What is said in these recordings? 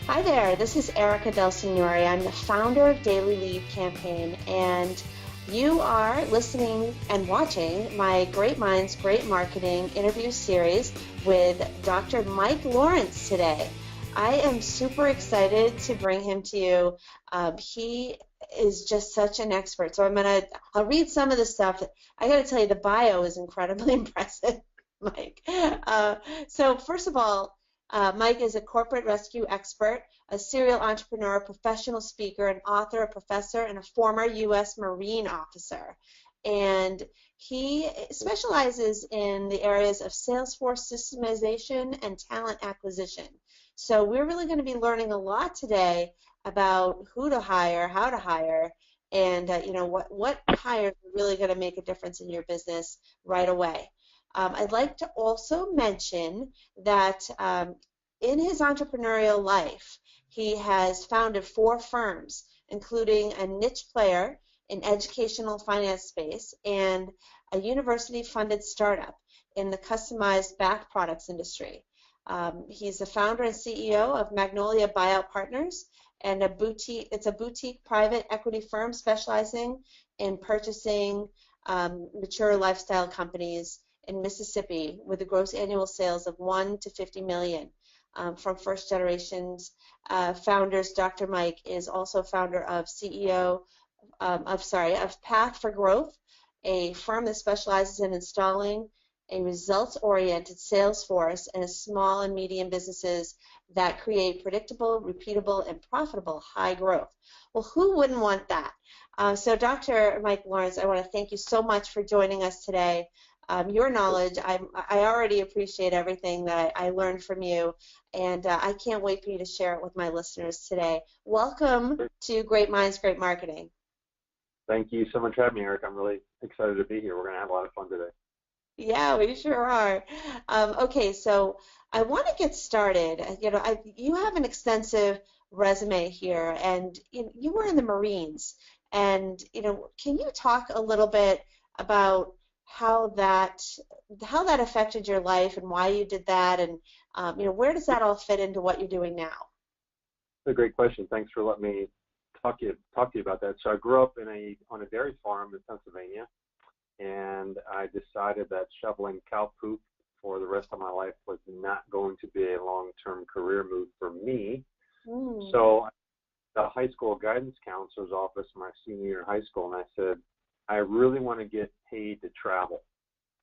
Hi there, this is Erica DELSIGNORE. I'm the founder of Daily Lead Campaign, and you are listening and watching my Great Minds, Great Marketing interview series with Dr. Mike Lorence today. I am super excited to bring him to you. He is just such an expert. So I'll read some of the stuff. I got to tell you, the bio is incredibly impressive, Mike. So first of all, Mike is a corporate rescue expert, a serial entrepreneur, professional speaker, an author, a professor, and a former U.S. Marine officer. And he specializes in the areas of Salesforce systemization and talent acquisition. So we're really going to be learning a lot today about who to hire, how to hire, and what hires are really going to make a difference in your business right away. I'd like to also mention that in his entrepreneurial life, he has founded 4 firms, including a niche player in educational finance space and a university-funded startup in the customized back products industry. He's the founder and CEO of Magnolia Buyout Partners, and it's a boutique private equity firm specializing in purchasing mature lifestyle companies in Mississippi with a gross annual sales of 1 to 50 million. From first generations founders, Dr. Mike is also founder of of Path for Growth, a firm that specializes in installing a results-oriented sales force in small and medium businesses that create predictable, repeatable, and profitable high growth. Well, who wouldn't want that? So Dr. Mike Lorence, I want to thank you so much for joining us today. Your knowledge, I already appreciate everything that I learned from you, and I can't wait for you to share it with my listeners today. Welcome to Great Minds, Great Marketing. Thank you so much for having me, Eric. I'm really excited to be here. We're going to have a lot of fun today. Yeah, we sure are. Okay, so I want to get started. You have an extensive resume here, and you were in the Marines. And can you talk a little bit about how that affected your life and why you did that, and where does that all fit into what you're doing now? That's a great question. Thanks for letting me talk to you about that. So I grew up on a dairy farm in Pennsylvania, and I decided that shoveling cow poop for the rest of my life was not going to be a long-term career move for me. So the high school guidance counselor's office my senior year in high school, and I said, I really want to get paid to travel.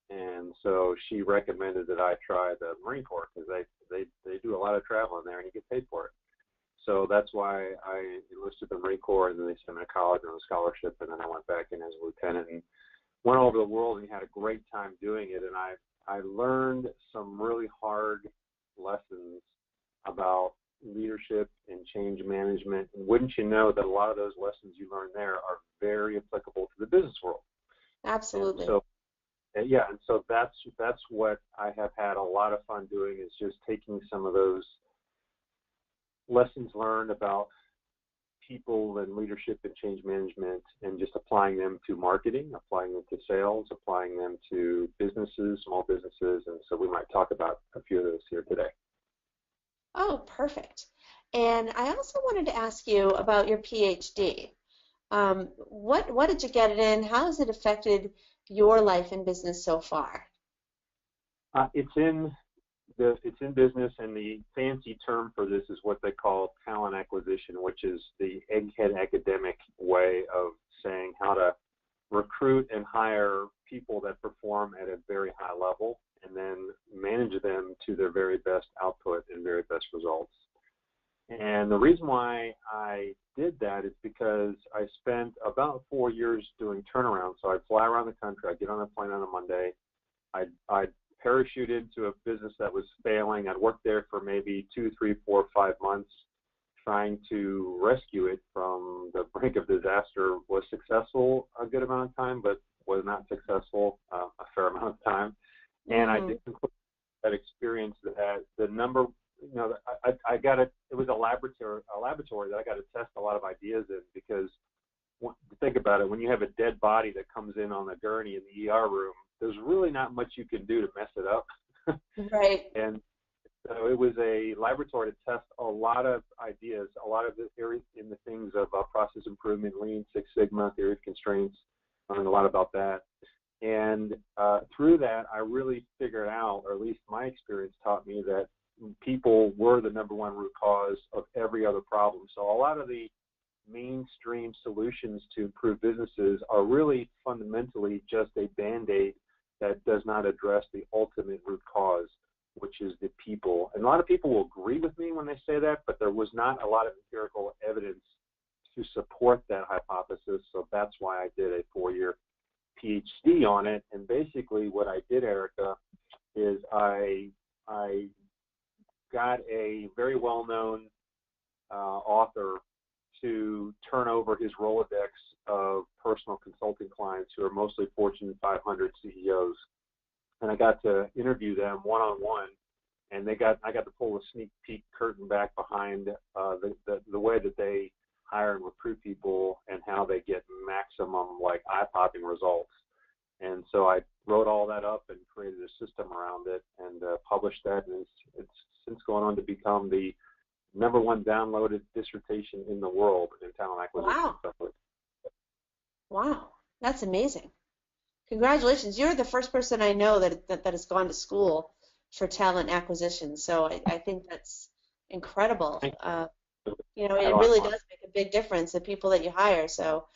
And so she recommended that I try the Marine Corps because they do a lot of traveling there and you get paid for it. So that's why I enlisted the Marine Corps, and then they sent me to college on a scholarship, and then I went back in as a lieutenant and went all over the world and had a great time doing it. And I learned some really hard lessons about leadership and change management. And wouldn't you know that a lot of those lessons you learn there are very applicable to the business world. Absolutely. And so that's what I have had a lot of fun doing, is just taking some of those lessons learned about people and leadership and change management and just applying them to marketing, applying them to sales, applying them to businesses, small businesses. And so we might talk about a few of those here today. Oh, perfect. And I also wanted to ask you about your PhD. What did you get it in? How has it affected your life and business so far? It's in business, and the fancy term for this is what they call talent acquisition, which is the egghead academic way of saying how to recruit and hire people that perform at a very high level and then manage them to their very best output and very best results. And the reason why I did that is because I spent about 4 years doing turnarounds. So I'd fly around the country, I'd get on a plane on a Monday, I'd parachute into a business that was failing. I'd work there for maybe 2, 3, 4, 5 months trying to rescue it from the brink of disaster. Was successful a good amount of time, but was not successful a fair amount of time. And I did conclude that experience that the number, it was a laboratory that I got to test a lot of ideas in, because think about it, when you have a dead body that comes in on a gurney in the ER room, there's really not much you can do to mess it up. Right. And so was a laboratory to test a lot of ideas, a lot of the areas in the things of process improvement, Lean, Six Sigma, theory of constraints. I learned a lot about that. And through that, I really figured out, or at least my experience taught me, that people were the number one root cause of every other problem. So a lot of the mainstream solutions to improve businesses are really fundamentally just a Band-Aid that does not address the ultimate root cause, which is the people. And a lot of people will agree with me when they say that, but there was not a lot of empirical evidence to support that hypothesis. So that's why I did a 4-year PhD on it. And basically what I did, Erica, is I got a very well-known author to turn over his Rolodex of personal consulting clients who are mostly Fortune 500 CEOs. And I got to interview them one-on-one, and I got to pull a sneak peek curtain back behind the way that they hire and recruit people and how they get maximum, like, eye-popping results. And so I wrote all that up and created a system around it and published that, and it's since gone on to become the #1 downloaded dissertation in the world in talent acquisition. Wow. Wow, that's amazing. Congratulations. You're the first person I know that has gone to school for talent acquisition. So I think that's incredible. You know, it really does make a big difference, the people that you hire. So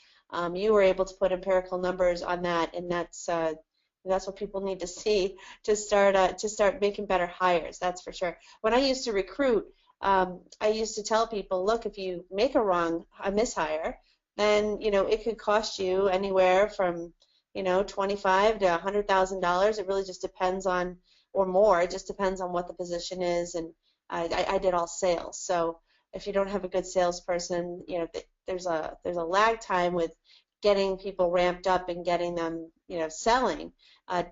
you were able to put empirical numbers on that, and that's what people need to see to start making better hires. That's for sure. When I used to recruit, I used to tell people, look, if you make a mishire, then it could cost you anywhere from $25,000 to $100,000. It really just depends on, or more. It just depends on what the position is. And I did all sales, so if you don't have a good salesperson, there's a lag time with getting people ramped up and getting them selling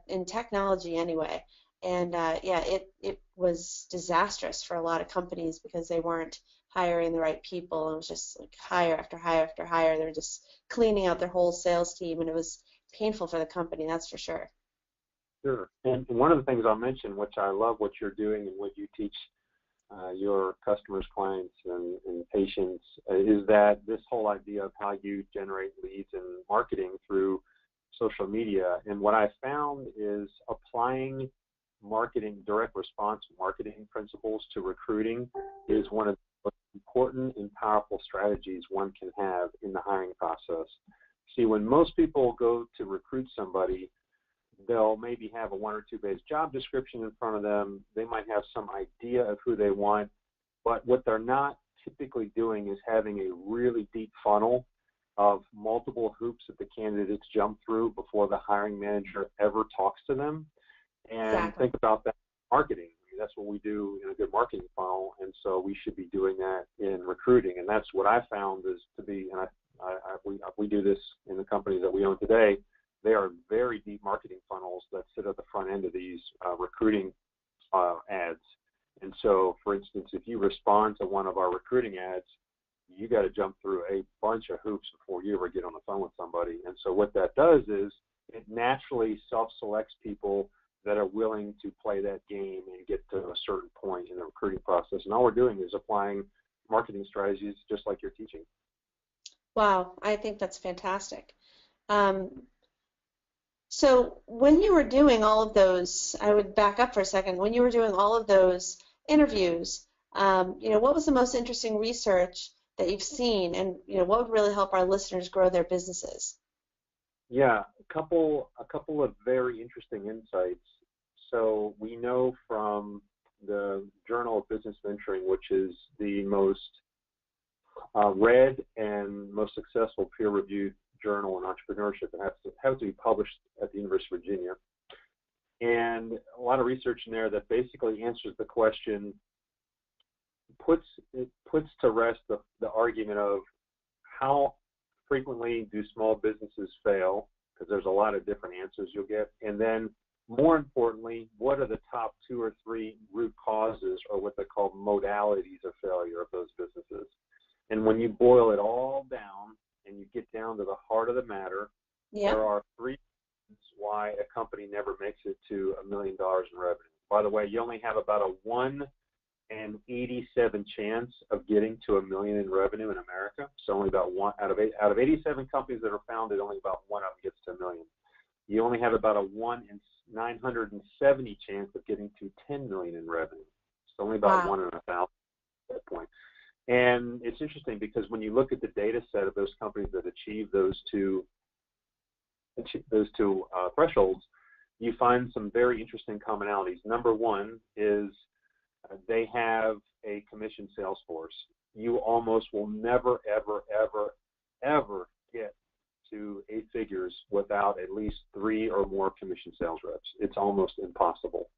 in technology anyway. And it was disastrous for a lot of companies because they weren't hiring the right people. It was just like hire after hire after hire. They were just cleaning out their whole sales team, and it was painful for the company, that's for sure. Sure. And one of the things I'll mention, which I love what you're doing and what you teach your customers, clients, and patients, is that this whole idea of how you generate leads and marketing through social media. And what I found is applying marketing, direct response marketing principles to recruiting is one of the most important and powerful strategies one can have in the hiring process. See, when most people go to recruit somebody, they'll maybe have a 1 or 2 page job description in front of them. They might have some idea of who they want, but what they're not typically doing is having a really deep funnel of multiple hoops that the candidates jump through before the hiring manager ever talks to them. And Exactly. Think about that in marketing. I mean, that's what we do in a good marketing funnel, and so we should be doing that in recruiting. And that's what I found is to be, and we do this in the companies that we own today. They are very deep marketing funnels that sit at the front end of these recruiting ads. And so, for instance, if you respond to one of our recruiting ads, you got to jump through a bunch of hoops before you ever get on the phone with somebody. And so what that does is it naturally self-selects people that are willing to play that game and get to a certain point in the recruiting process. And all we're doing is applying marketing strategies just like you're teaching. Wow, I think that's fantastic. So when you were doing all of those, I would back up for a second. When you were doing all of those interviews, what was the most interesting research that you've seen, and what would really help our listeners grow their businesses? Yeah, a couple of very interesting insights. So we know from the Journal of Business Venturing, which is the most read and most successful peer-reviewed journal in entrepreneurship. It has to be published at the University of Virginia. And a lot of research in there that basically answers the question, puts to rest the argument of how frequently do small businesses fail, because there's a lot of different answers you'll get. And then more importantly, what are the top 2 or 3 root causes, or what they call modalities of failure of those businesses? And when you boil it all down and you get down to the heart of the matter, there are 3 reasons why a company never makes it to $1 million in revenue. By the way, you only have about a 1 and 87 chance of getting to $1 million in revenue in America. So only about one out of 87 companies that are founded, only about one of them gets to $1 million. You only have about a 1 in 970 chance of getting to $10 million in revenue. So only about 1 in 1,000 at that point. And it's interesting because when you look at the data set of those companies that achieve those two thresholds, you find some very interesting commonalities. Number one is they have a commission sales force. You almost will never, ever, ever, ever get to 8 figures without at least 3 or more commission sales reps. It's almost impossible.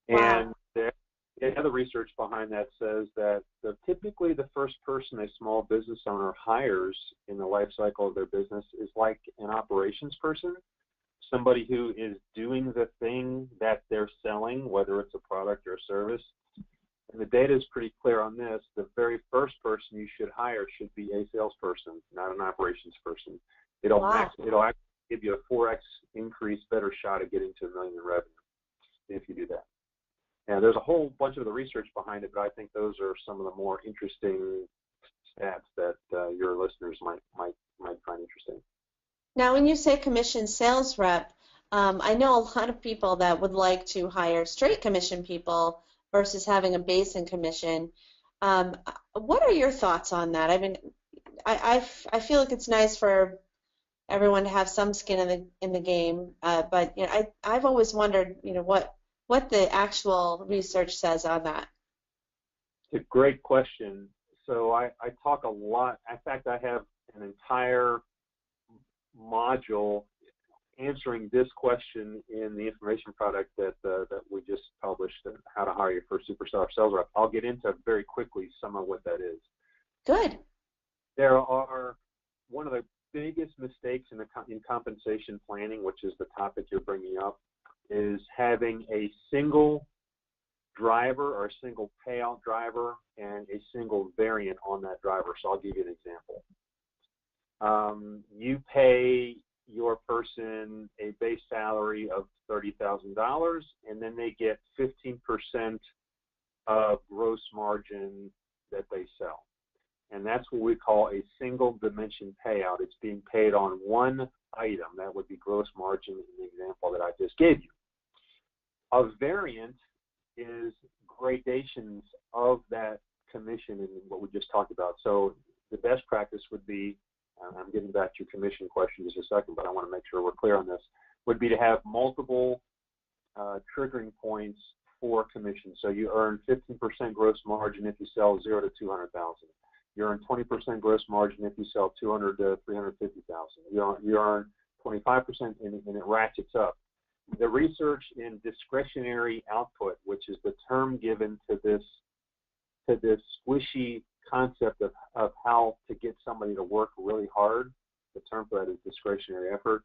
Wow. And the other research behind that says that typically the first person a small business owner hires in the life cycle of their business is like an operations person, somebody who is doing the thing that they're selling, whether it's a product or a service. And the data is pretty clear on this. The very first person you should hire should be a salesperson, not an operations person. It'll actually give you a 4x increase, better shot at getting to $1 million in revenue if you do that. And there's a whole bunch of the research behind it, but I think those are some of the more interesting stats that your listeners might find interesting. Now, when you say commission sales rep, I know a lot of people that would like to hire straight commission people versus having a Basin commission. What are your thoughts on that? I mean, I feel like it's nice for everyone to have some skin in the game, but you know, I've always wondered, you know, what the actual research says on that. It's a great question. So I talk a lot. In fact, I have an entire module answering this question in the information product that we just published, How to Hire Your First Superstar Sales Rep. I'll get into very quickly some of what that is. Good. There are one of the biggest mistakes in compensation planning, which is the topic you're bringing up, is having a single driver or a single payout driver and a single variant on that driver. So I'll give you an example. You pay your person a base salary of $30,000, and then they get 15% of gross margin that they sell. And that's what we call a single dimension payout. It's being paid on one item. That would be gross margin in the example that I just gave you. A variant is gradations of that commission in what we just talked about. So the best practice would be, I'm getting back to your commission question in just a second, but I want to make sure we're clear on this, would be to have multiple triggering points for commission. So you earn 15% gross margin if you sell 0 to 200,000. You earn 20% gross margin if you sell 200 to 350,000. You earn 25% and it ratchets up. The research in discretionary output, which is the term given to this squishy concept of how to get somebody to work really hard, the term for that is discretionary effort.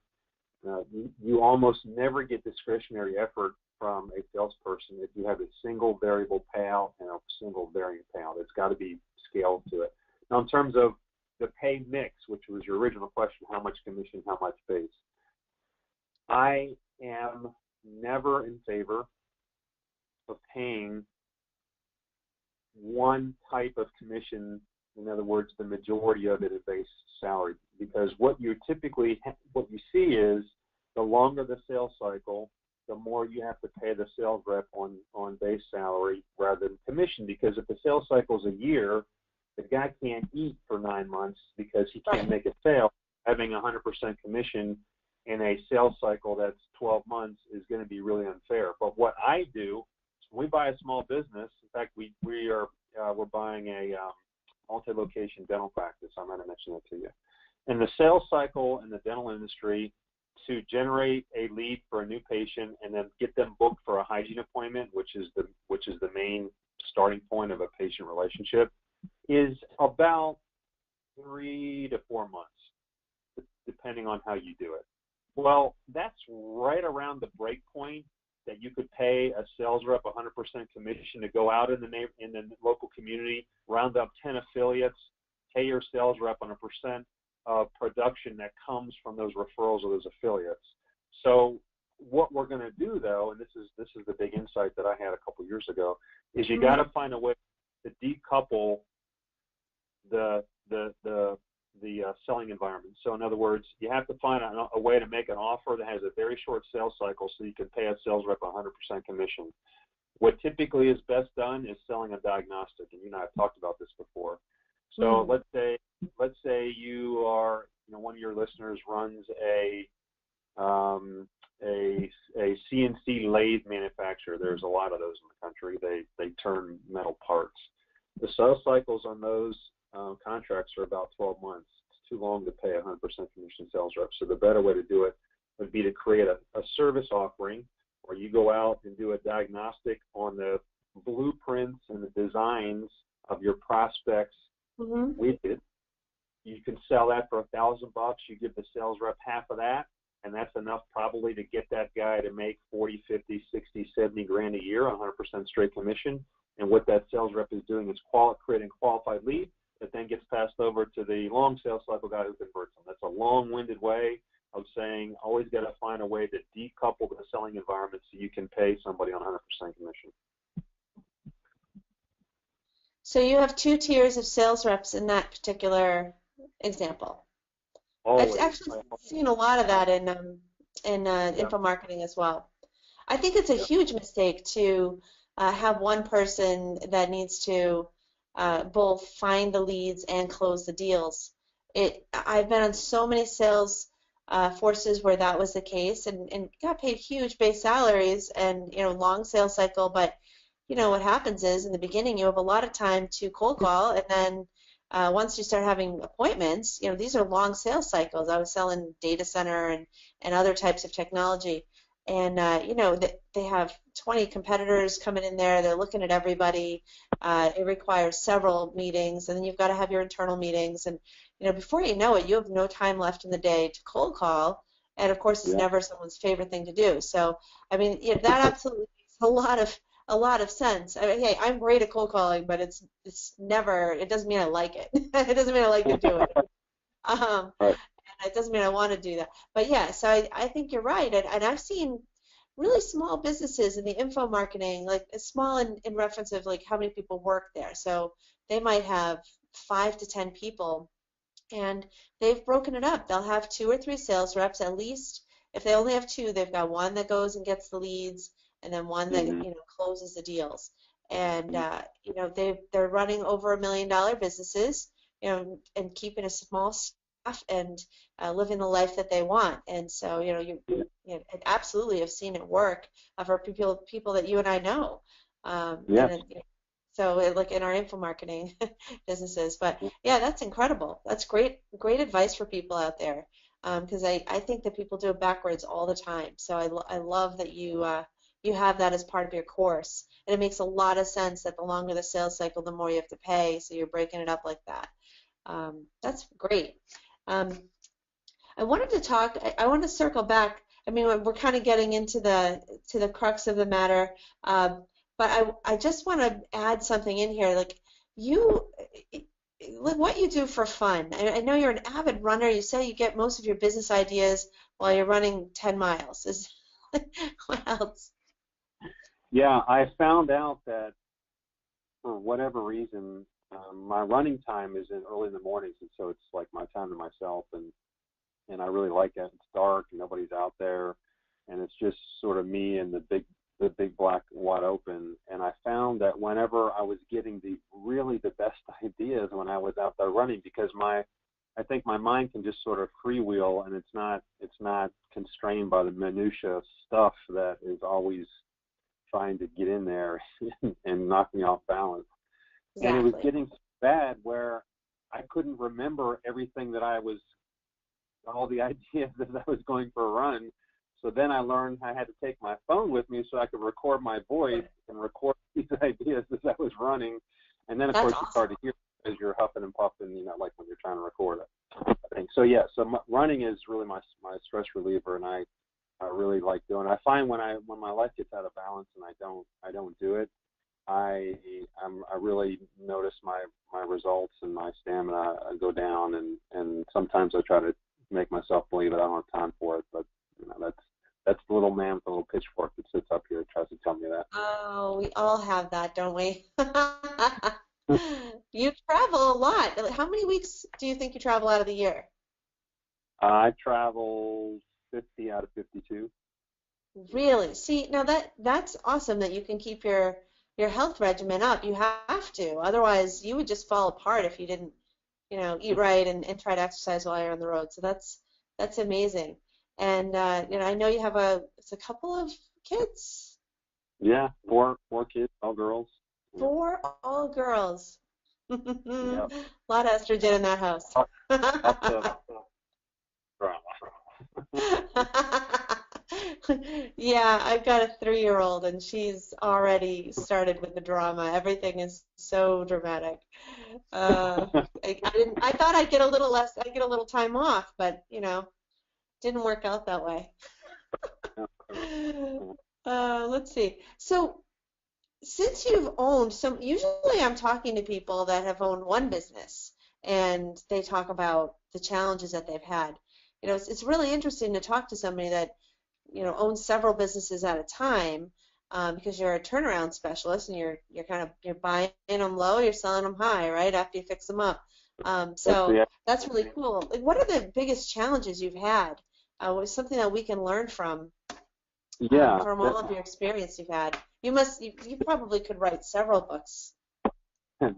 You almost never get discretionary effort from a salesperson if you have a single variable payout and a single variant payout. It's got to be scaled to it. Now, in terms of the pay mix, which was your original question, how much commission, how much base, I am never in favor of paying one type of commission, in other words, the majority of it is base salary, because what you see is the longer the sales cycle, the more you have to pay the sales rep on base salary rather than commission, because if the sales cycle is a year, the guy can't eat for 9 months because he can't make a sale. Having 100% commission in a sales cycle that's 12 months is going to be really unfair. But what I do, when we buy a small business, in fact, we're buying a multi-location dental practice. I might have mentioned that to you. In the sales cycle in the dental industry, to generate a lead for a new patient and then get them booked for a hygiene appointment, which is the main starting point of a patient relationship, is about 3 to 4 months, depending on how you do it. Well, that's right around the break point that you could pay a sales rep 100% commission to go out in the local community, round up 10 affiliates, pay your sales rep on a percent of production that comes from those referrals or those affiliates. So what we're going to do, though, and this is the big insight that I had a couple years ago, is you got to find a way to decouple the selling environment. So in other words, you have to find a way to make an offer that has a very short sales cycle so you can pay a sales rep 100% commission. What typically is best done is selling a diagnostic, and you and I have talked about this before. So let's say you are, one of your listeners runs a CNC lathe manufacturer. There's a lot of those in the country. They turn metal parts. The sales cycles on those contracts are about 12 months. It's too long to pay 100% commission sales reps. So the better way to do it would be to create a service offering where you go out and do a diagnostic on the blueprints and the designs of your prospects widget. You can sell that for $1,000. You give the sales rep half of that, and that's enough probably to get that guy to make 40, 50, 60, 70 grand a year on 100% straight commission. And what that sales rep is doing is creating qualified lead that then gets passed over to the long sales cycle guy who converts them. That's a long-winded way of saying always got to find a way to decouple the selling environment so you can pay somebody on 100% commission. So you have 2 tiers of sales reps in that particular example. Always. I've actually seen a lot of that in info marketing as well. I think it's a huge mistake to have one person that needs to both find the leads and close the deals. I've been on so many sales forces where that was the case, and got paid huge base salaries and long sales cycle. But what happens is in the beginning you have a lot of time to cold call, and then once you start having appointments, these are long sales cycles. I was selling data center and other types of technology, and they have 20 competitors coming in there. They're looking at everybody. It requires several meetings, and then you've got to have your internal meetings. And before you know it, you have no time left in the day to cold call. And of course, it's never someone's favorite thing to do. So, I mean, that absolutely makes a lot of sense. I mean, hey, I'm great at cold calling, but it's never. It doesn't mean I like it. It doesn't mean I like to do it. Right. It doesn't mean I want to do that. But yeah, so I think you're right. And I've seen really small businesses in the info marketing, like small in reference of like how many people work there. So they might have 5 to 10 people, and they've broken it up. They'll have 2 or 3 sales reps at least. If they only have 2, they've got one that goes and gets the leads, and then one that closes the deals. And they're running over $1 million businesses, and keeping a small staff and living the life that they want. And so you absolutely have seen it work for people that you and I know. So like in our info marketing businesses. But yeah, that's incredible. That's great advice for people out there, because I think that people do it backwards all the time. So I love that you have that as part of your course, and it makes a lot of sense that the longer the sales cycle, the more you have to pay. So you're breaking it up like that. That's great. I wanted to talk. I want to circle back. I mean, we're kind of getting into the crux of the matter, but I just want to add something in here. Like what you do for fun. I know you're an avid runner. You say you get most of your business ideas while you're running 10 miles. What else? Yeah, I found out that for whatever reason, my running time is early in the mornings, and so it's like my time to myself, and I really like it. It's dark, and nobody's out there, and it's just sort of me and the big black wide open. And I found that whenever I was getting the best ideas when I was out there running, because I think my mind can just sort of freewheel, and it's not constrained by the minutia stuff that is always trying to get in there and knock me off balance. Exactly. And it was getting so bad where I couldn't remember everything that all the ideas that I was going for a run. So then I learned I had to take my phone with me so I could record my voice and record these ideas as I was running. And then, of course, awesome. It's hard to hear as you're huffing and puffing, like when you're trying to record it. I think. So, yeah, running is really my stress reliever, and I really like doing it. I find when my life gets out of balance and I don't do it, I really notice my results and my stamina go down, and sometimes I try to make myself believe that I don't have time for it, but that's the little man all have that, don't we? You travel a lot. How many weeks do you think you travel out of the year? I travel 50 out of 52. Really? See, now that's awesome that you can keep your health regimen up. You have to. Otherwise, you would just fall apart if you didn't, eat right and try to exercise while you're on the road. So that's amazing. And I know you have it's a couple of kids. Yeah, four kids, all girls. Four all girls. Yep. A lot of estrogen in that house. Lots of drama. Yeah, I've got a 3-year-old and she's already started with the drama. Everything is so dramatic. I thought I'd get a little time off, but didn't work out that way. Let's see. So since you've owned usually I'm talking to people that have owned one business and they talk about the challenges that they've had. It's really interesting to talk to somebody that owns several businesses at a time, because you're a turnaround specialist and you're buying them low, you're selling them high, right, after you fix them up. So that's really cool. Like, what are the biggest challenges you've had? What is something that we can learn from all of your experience you've had? You probably could write several books.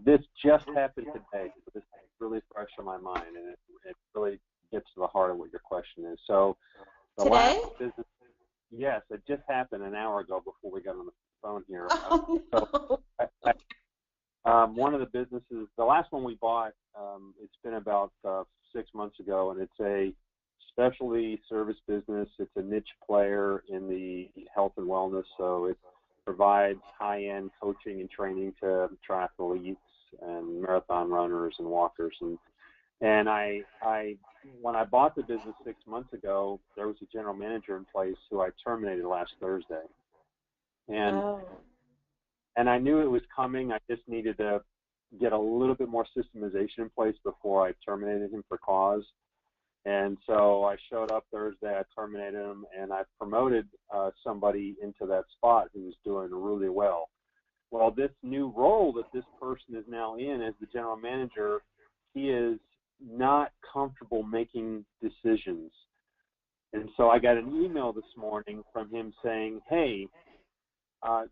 This just happened today, so this is really fresh on my mind, and it really gets to the heart of what your question is. So the today? last business, yes, it just happened an hour ago before we got on the phone here. Oh, no. One of the businesses, the last one we bought, it's been about 6 months ago, and it's a specialty service business. It's a niche player in the health and wellness, so it provides high-end coaching and training to triathletes and marathon runners and walkers. And I when I bought the business 6 months ago, there was a general manager in place who I terminated last Thursday. And I knew it was coming. I just needed to get a little bit more systemization in place before I terminated him for cause. And so I showed up Thursday, I terminated him, and I promoted somebody into that spot who was doing really well. Well, this new role that this person is now in as the general manager, he is not comfortable making decisions. And so I got an email this morning from him saying, hey, I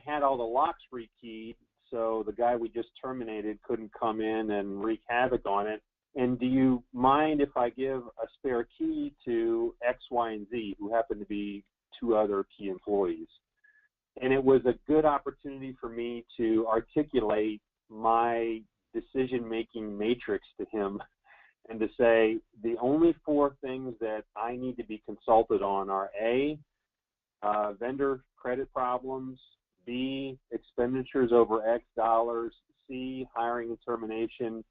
had all the locks rekeyed, so the guy we just terminated couldn't come in and wreak havoc on it. And do you mind if I give a spare key to X, Y, and Z, who happen to be 2 other key employees? And it was a good opportunity for me to articulate my decision-making matrix to him and to say the only 4 things that I need to be consulted on are A, vendor credit problems, B, expenditures over X dollars, C, hiring and termination,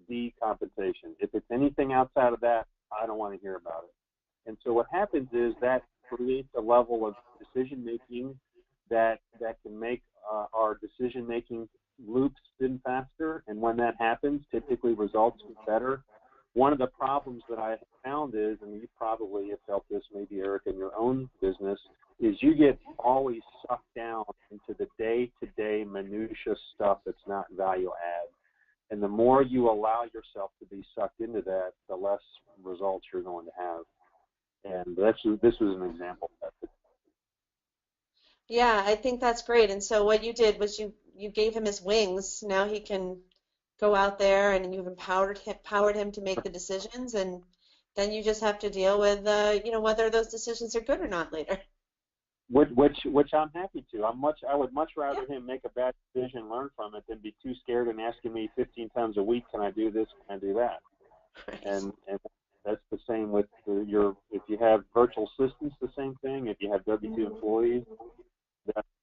D, compensation. If it's anything outside of that, I don't want to hear about it. And so what happens is that creates a level of decision making that can make our decision making loops spin faster. And when that happens, typically results get better. One of the problems that I found is, and you probably have felt this, maybe Eric, in your own business, is you get always sucked down into the day-to-day minutia stuff that's not value add. And the more you allow yourself to be sucked into that, the less results you're going to have. And this was an example of that. Yeah, I think that's great. And so what you did was you gave him his wings. Now he can go out there, and you've empowered him to make the decisions, and then you just have to deal with whether those decisions are good or not later. Which I'm happy to. I would much rather him make a bad decision, learn from it, than be too scared and asking me 15 times a week, can I do this, can I do that? Right. And that's the same with if you have virtual assistants, the same thing. If you have W-2 employees,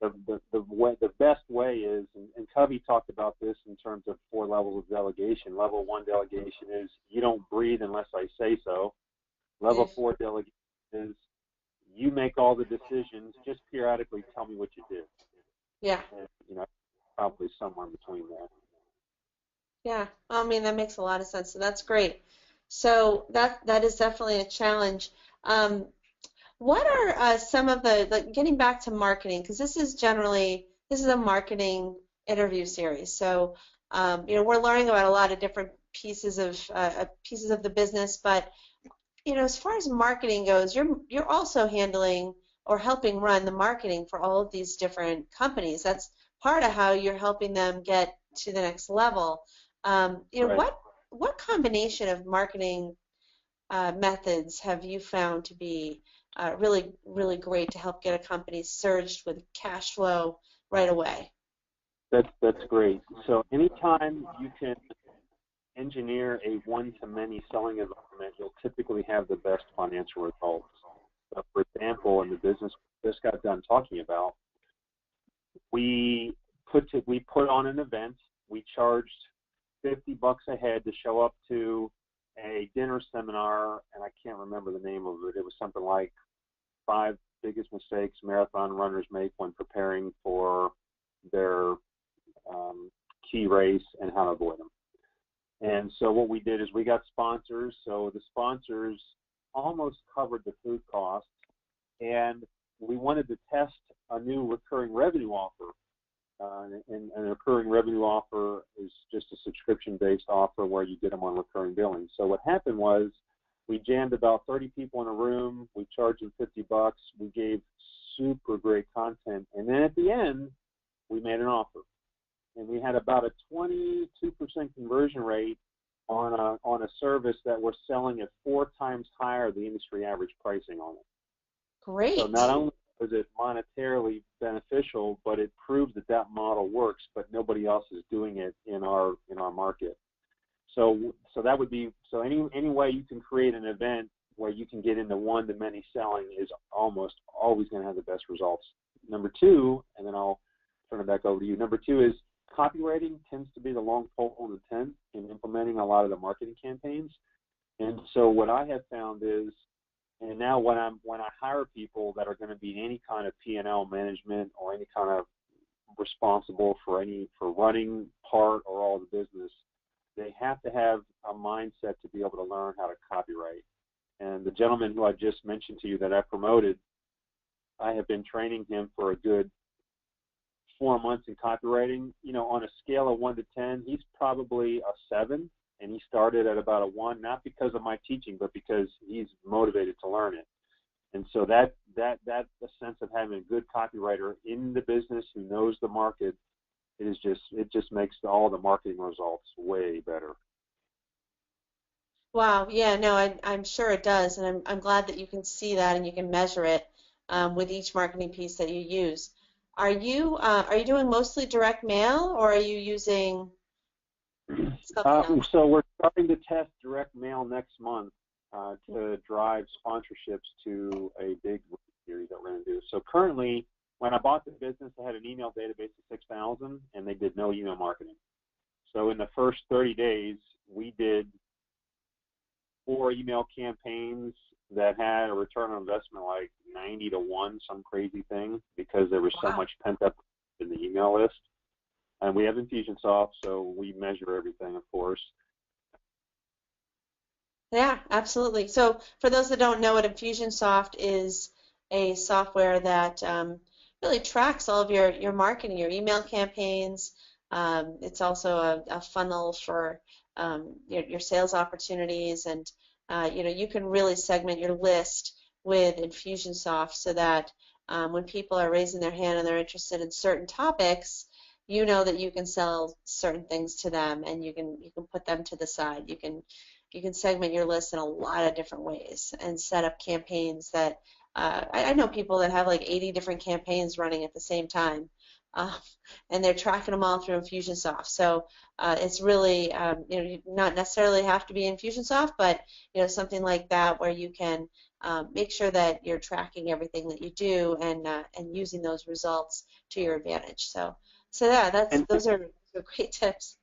the best way is, and Covey talked about this in terms of 4 levels of delegation. Level 1 delegation is you don't breathe unless I say so. Level 4 delegation is you make all the decisions, just periodically tell me what you did. Yeah. And, probably somewhere in between that. Yeah, I mean, that makes a lot of sense. So that's great. So that is definitely a challenge. What are some of getting back to marketing, because this is generally this is a marketing interview series. So, we're learning about a lot of different pieces of the business, but as far as marketing goes, you're also handling or helping run the marketing for all of these different companies. That's part of how you're helping them get to the next level. Right. What combination of marketing methods have you found to be really, really great to help get a company surged with cash flow right away? That's great. So anytime you can engineer a one-to-many selling environment, you'll typically have the best financial results. So for example, in the business we just got done talking about, we put on an event. We charged $50 a head to show up to a dinner seminar, and I can't remember the name of it. It was something like 5 biggest mistakes marathon runners make when preparing for their key race and how to avoid them. And so what we did is we got sponsors. So the sponsors almost covered the food costs, and we wanted to test a new recurring revenue offer. And a recurring revenue offer is just a subscription-based offer where you get them on recurring billing. So what happened was we jammed about 30 people in a room. We charged them $50. We gave super great content. And then at the end, we made an offer. And we had about a 22% conversion rate on a service that we're selling at 4 times higher the industry average pricing on it. Great. So not only was it monetarily beneficial, but it proves that model works, but nobody else is doing it in our market. So that would be, so any way you can create an event where you can get into one-to-many selling is almost always going to have the best results. Number 2, and then I'll turn it back over to you. Number 2 is copywriting tends to be the long pole in the tent in implementing a lot of the marketing campaigns. And so what I have found is, and now when I hire people that are going to be in any kind of P&L management or any kind of responsible for running part or all the business, they have to have a mindset to be able to learn how to copyright. And the gentleman who I just mentioned to you that I promoted, I have been training him for a good 4 months in copywriting. On a scale of 1 to 10, he's probably a 7. And he started at about a 1, not because of my teaching, but because he's motivated to learn it. And so that the sense of having a good copywriter in the business who knows the market it just makes all the marketing results way better. Wow. Yeah. No, I'm sure it does, and I'm glad that you can see that and you can measure it with each marketing piece that you use. Are you doing mostly direct mail, or are you using something else? So we're starting to test direct mail next month to drive sponsorships to a big series that we're going to do. So currently, when I bought the business, I had an email database of 6,000, and they did no email marketing. So in the first 30 days, we did 4 email campaigns that had a return on investment like 90 to 1, some crazy thing, because there was so much pent up in the email list. And we have Infusionsoft, so we measure everything, of course. Yeah, absolutely. So for those that don't know what Infusionsoft is, a software that really tracks all of your marketing, your email campaigns. It's also a funnel for your sales opportunities, and you can really segment your list with Infusionsoft so that when people are raising their hand and they're interested in certain topics, you know that you can sell certain things to them, and you can put them to the side. You can segment your list in a lot of different ways and set up campaigns that I know people that have like 80 different campaigns running at the same time, and they're tracking them all through Infusionsoft. So it's really you not necessarily have to be Infusionsoft, but something like that where you can make sure that you're tracking everything that you do and using those results to your advantage. So yeah, those are great tips.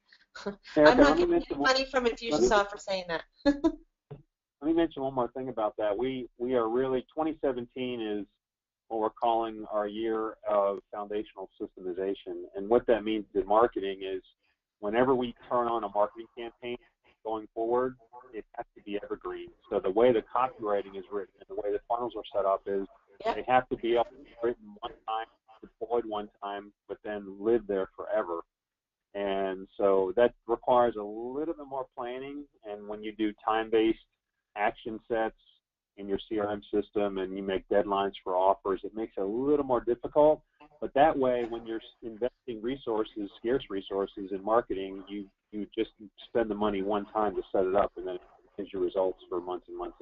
I'm not getting any money from Infusionsoft for saying that. Let me mention one more thing about that. We are really, 2017 is what we're calling our year of foundational systemization. And what that means in marketing is whenever we turn on a marketing campaign going forward, it has to be evergreen. So the way the copywriting is written and the way the funnels are set up is they have to be able to be written one time deployed one time, but then lived there forever. And so that requires a little bit more planning. And when you do time-based action sets in your CRM system and you make deadlines for offers, it makes it a little more difficult. But that way, when you're investing resources, scarce resources in marketing, you just spend the money one time to set it up, and then it gives you results for months and months.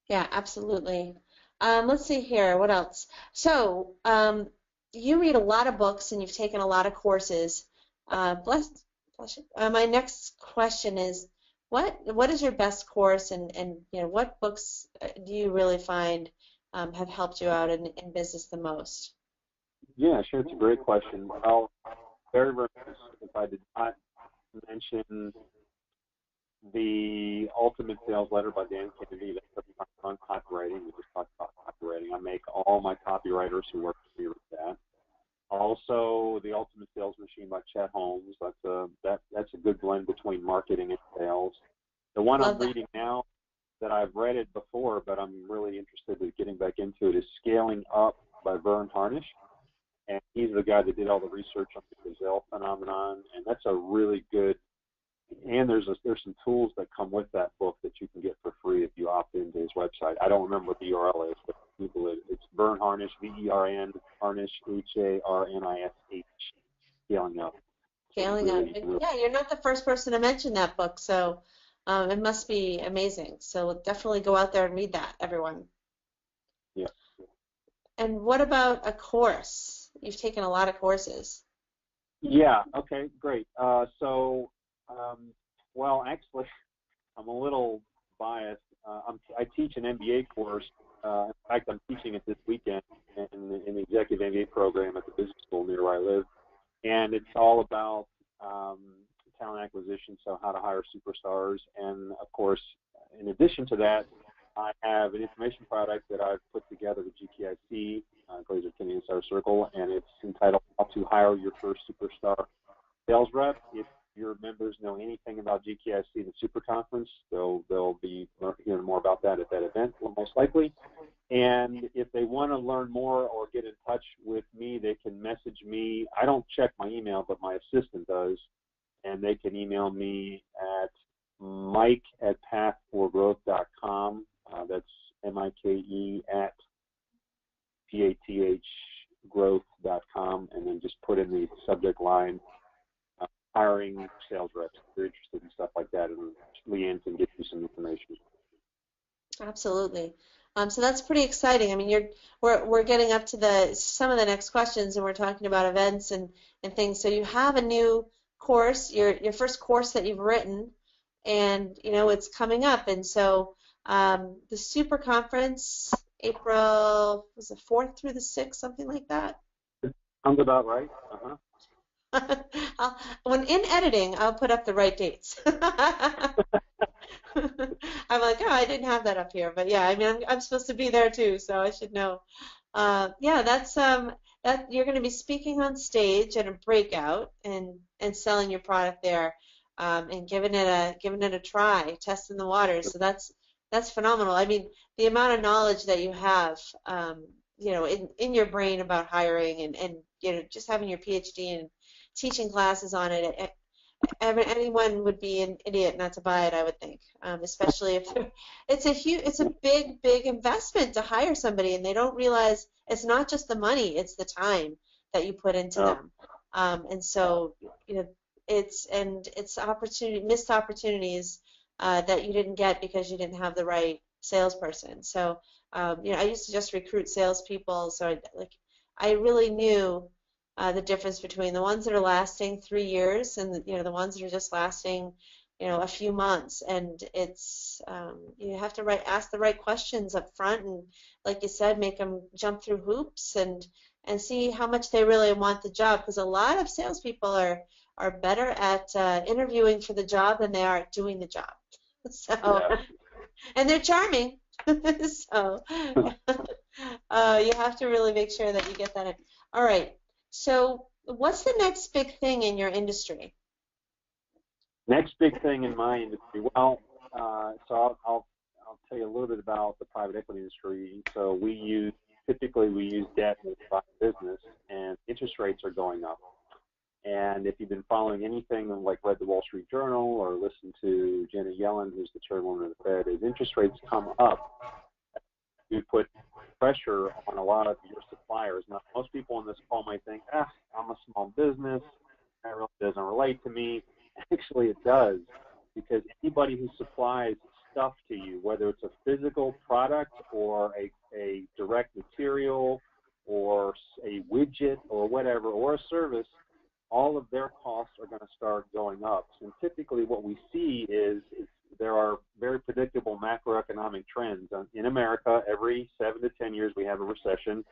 Yeah, absolutely. Let's see here. What else? So, you read a lot of books and you've taken a lot of courses. Bless you. My next question is, what is your best course, and what books do you really find have helped you out in business the most? Yeah, sure. It's a great question. Well, very remiss if I did not mention the Ultimate Sales Letter by Dan Kennedy. That's on copywriting. We just talked about copywriting. I make all my copywriters who work for me with that. Also, the Ultimate Sales Machine by Chet Holmes. That's a good blend between marketing and sales. The one I'm reading now, that I've read it before, but I'm really interested in getting back into it, is Scaling Up by Vern Harnish. And he's the guy that did all the research on the gazelle phenomenon, and that's a really good. And there's some tools that come with that book that you can get for free if you opt into his website. I don't remember what the URL is, but Google it. It's Vern Harnish, V-E-R-N, Harnish, H-A-R-N-I-S-H, Scaling Up. Scaling Up. Yeah, you're not the first person to mention that book, so it must be amazing. So definitely go out there and read that, everyone. Yeah. And what about a course? You've taken a lot of courses. Yeah. Okay. Great. Well, actually, I'm a little biased. I teach an MBA course. In fact, I'm teaching it this weekend in the executive MBA program at the business school near where I live, and it's all about talent acquisition, so how to hire superstars. And of course, in addition to that, I have an information product that I've put together with GKIC, Glazer Kinney Insider Circle, and it's entitled How to Hire Your First Superstar Sales Rep. If your members know anything about GKIC, the Super Conference, they'll be hearing more about that at that event, most likely. And if they want to learn more or get in touch with me, they can message me. I don't check my email, but my assistant does, and they can email me at mike@pathforgrowth.com. That's MIKE at PATH growth.com, and then just put in the subject line hiring sales reps if you're interested in stuff like that, and Leanne can get you some information. Absolutely. So that's pretty exciting. I mean, we're getting up to some of the next questions, and we're talking about events and things. So you have a new course, your first course that you've written, and it's coming up. And so the Super Conference, April, was the 4th through the 6th, something like that? Sounds about right. When in editing, I'll put up the right dates. I'm like, I didn't have that up here, but yeah, I mean, I'm supposed to be there too, so I should know. Yeah, that's that you're going to be speaking on stage at a breakout and selling your product there, and giving it a try, testing the waters. So that's phenomenal. I mean, the amount of knowledge that you have, in your brain about hiring and just having your PhD and teaching classes on it. Anyone would be an idiot not to buy it, I would think, especially if it's a big investment to hire somebody, and they don't realize it's not just the money, it's the time that you put into them, and so it's missed opportunities that you didn't get because you didn't have the right salesperson. So I used to just recruit salespeople, so I really knew the difference between the ones that are lasting 3 years and the ones that are just lasting a few months. And it's you have to ask the right questions up front, and like you said, make them jump through hoops and see how much they really want the job, because a lot of salespeople are better at interviewing for the job than they are at doing the job. So and they're charming. So you have to really make sure that you get that in. All right. So what's the next big thing in your industry? Next big thing in my industry, well, so I'll tell you a little bit about the private equity industry. So we use typically we use debt to buy business, and interest rates are going up. And if you've been following anything like read the Wall Street Journal or listened to Janet Yellen, who's the chairwoman of the Fed, as interest rates come up, you put pressure on a lot of your suppliers. Now, most people on this call might think, I'm a small business, that really doesn't relate to me. Actually, it does, because anybody who supplies stuff to you, whether it's a physical product or a direct material or a widget or whatever, or a service, all of their costs are going to start going up. And typically what we see is there are very predictable macroeconomic trends. In America, every 7 to 10 years we have a recession,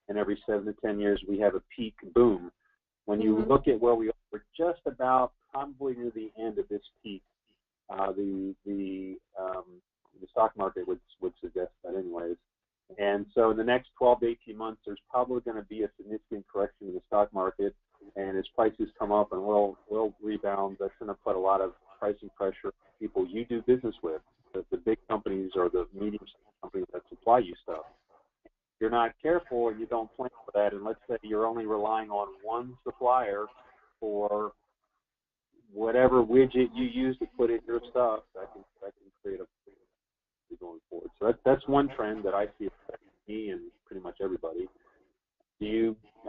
and every 7 to 10 years we have a peak boom. When you look at where we are, we're just about probably near the end of this peak. The stock market would suggest that anyways. And so in the next 12 to 18 months, there's probably going to be a significant correction in the stock market. And as prices come up and will rebound, that's going to put a lot of pricing pressure on people you do business with, the big companies or the medium-sized companies that supply you stuff. If you're not careful and you don't plan for that, and let's say you're only relying on one supplier for whatever widget you use to put in your stuff, that can create a going forward. So that's one trend that I see affecting me and pretty much everybody.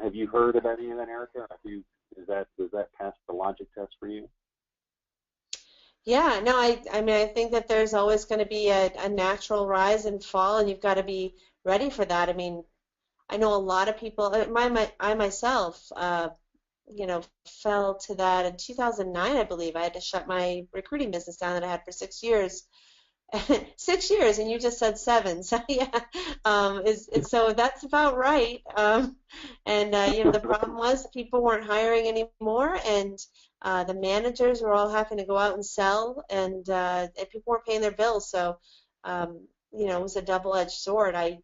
Have you heard of any of that, Erica? Does that pass the logic test for you? Yeah, no, I mean, I think that there's always going to be a natural rise and fall, and you've got to be ready for that. I mean, I know a lot of people, I myself, fell to that in 2009, I believe. I had to shut my recruiting business down that I had for 6 years. 6 years, and you just said 7. So yeah, so that's about right. The problem was people weren't hiring anymore, and the managers were all having to go out and sell, and people weren't paying their bills. So it was a double-edged sword. I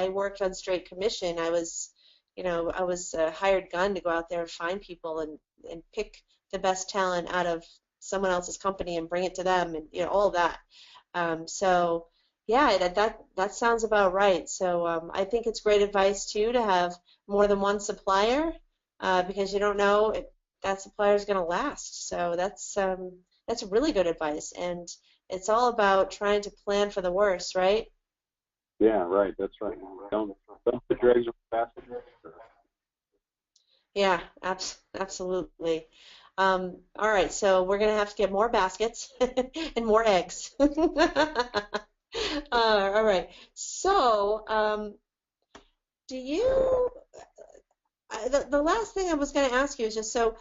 worked on straight commission. I was a hired gun to go out there and find people and pick the best talent out of someone else's company and bring it to them, and all of that. So yeah, that sounds about right. So I think it's great advice too to have more than one supplier, because you don't know if that supplier is going to last. So that's really good advice, and it's all about trying to plan for the worst, right? Yeah, right. That's right. Don't put your eggs in the basket. Yeah, absolutely. All right, so we're going to have to get more baskets and more eggs. All right. So, do you? The last thing I was going to ask you is just so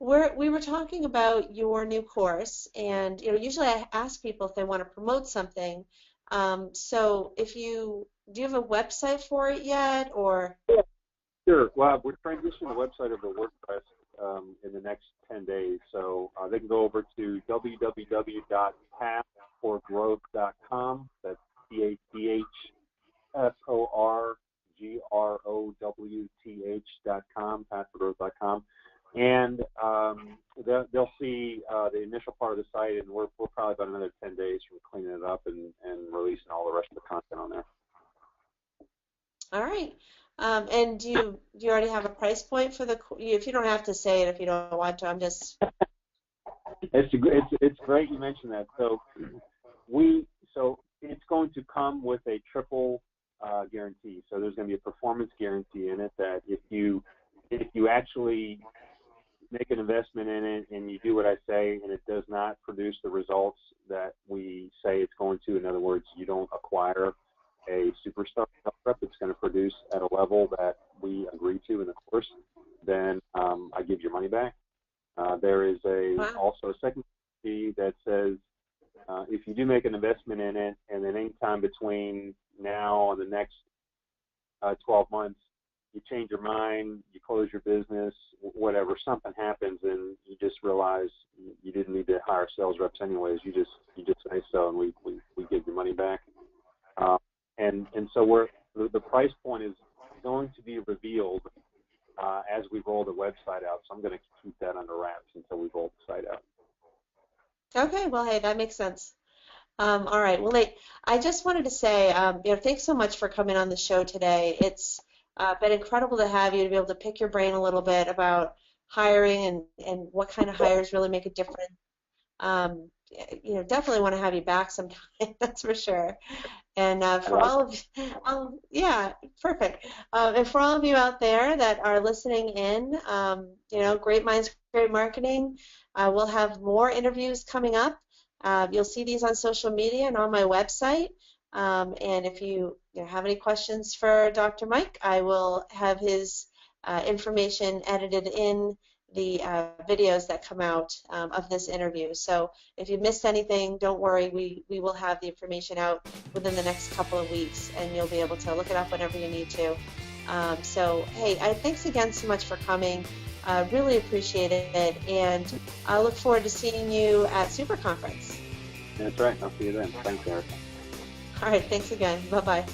we were talking about your new course, and usually I ask people if they want to promote something. So, do you have a website for it yet, or? Sure. Well, we're transitioning the website over to WordPress in the next 10 days. So they can go over to www.pathforgrowth.com. That's pathforgrowth.com, pathforgrowth.com. And they'll see the initial part of the site, and we're probably about another 10 days from cleaning it up and releasing all the rest of the content on there. All right. And do you already have a price point for if you don't have to say it if you don't want to, I'm just. It's great you mentioned that. So it's going to come with a triple guarantee. So there's going to be a performance guarantee in it that if you actually make an investment in it and you do what I say and it does not produce the results that we say it's going to, in other words, you don't acquire a superstar rep that's going to produce at a level that we agree to in the course, then I give your money back. There is also a second fee that says if you do make an investment in it, and then any time between now and the next 12 months, you change your mind, you close your business, whatever, something happens, and you just realize you didn't need to hire sales reps anyways. You just say so, and we give your money back. And so the price point is going to be revealed as we roll the website out. So I'm going to keep that under wraps until we roll the site out. Okay, well, hey, that makes sense. All right. Well, I just wanted to say, thanks so much for coming on the show today. It's been incredible to have you to be able to pick your brain a little bit about hiring and what kind of hires really make a difference. Definitely want to have you back sometime. That's for sure. And for all of, yeah, perfect. And for all of you out there that are listening in, Great Minds, Great Marketing, we'll have more interviews coming up. You'll see these on social media and on my website. And if you have any questions for Dr. Mike, I will have his information edited in the videos that come out of this interview. So if you missed anything, don't worry. We will have the information out within the next couple of weeks, and you'll be able to look it up whenever you need to. Hey, thanks again so much for coming. Really appreciate it, and I look forward to seeing you at Super Conference. That's right. I'll see you then. Thanks, Erica. All right. Thanks again. Bye-bye.